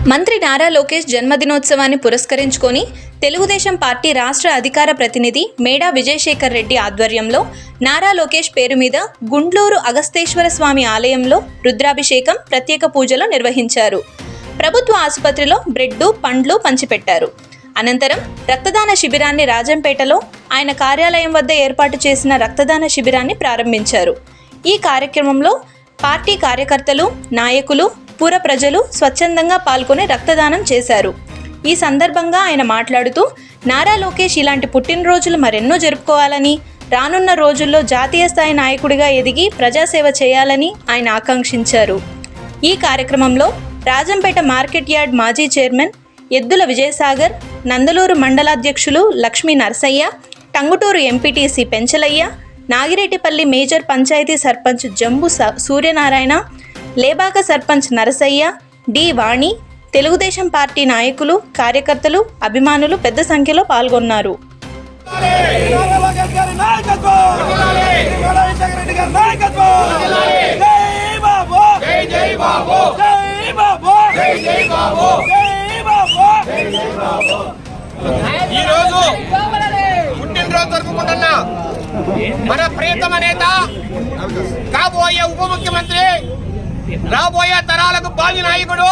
మంత్రి నారా లోకేష్ జన్మదినోత్సవాన్ని పురస్కరించుకొని తెలుగుదేశం పార్టీ రాష్ట్ర అధికార ప్రతినిధి మేడా విజయశేఖర్ రెడ్డి ఆధ్వర్యంలో నారా లోకేష్ పేరు మీద గుండ్లూరు అగస్తేశ్వర స్వామి ఆలయంలో రుద్రాభిషేకం, ప్రత్యేక పూజలు నిర్వహించారు. ప్రభుత్వ ఆసుపత్రిలో బ్రెడ్డు, పండ్లు పంచిపెట్టారు. అనంతరం రక్తదాన శిబిరాన్ని రాజంపేటలో ఆయన కార్యాలయం వద్ద ఏర్పాటు చేసిన రక్తదాన శిబిరాన్ని ప్రారంభించారు. ఈ కార్యక్రమంలో పార్టీ కార్యకర్తలు, నాయకులు, పుర ప్రజలు స్వచ్ఛందంగా పాల్గొని రక్తదానం చేశారు. ఈ సందర్భంగా ఆయన మాట్లాడుతూ నారా లోకేష్ ఇలాంటి పుట్టినరోజులు మరెన్నో జరుపుకోవాలని, రానున్న రోజుల్లో జాతీయ స్థాయి నాయకుడిగా ఎదిగి ప్రజాసేవ చేయాలని ఆయన ఆకాంక్షించారు. ఈ కార్యక్రమంలో రాజంపేట మార్కెట్ యార్డ్ మాజీ చైర్మన్ ఎద్దుల విజయసాగర్, నందలూరు మండలాధ్యక్షులు Lakshmi Narasayya, Tangutur MPTC Penchalayya, Nagireddipalli major panchayat sarpanch Jambu Suryanarayana, Lebaka sarpanch Narasayya, D Vani, Telugu Desam party నాయకులు, కార్యకర్తలు, అభిమానులు పెద్ద సంఖ్యలో పాల్గొన్నారు. ఈరోజు పుట్టినరోజు జరుపుకుంటున్న మన ప్రియతమ నేత, కాబోయే ఉప ముఖ్యమంత్రి, రాబోయే తరాలకు భావి నాయకుడు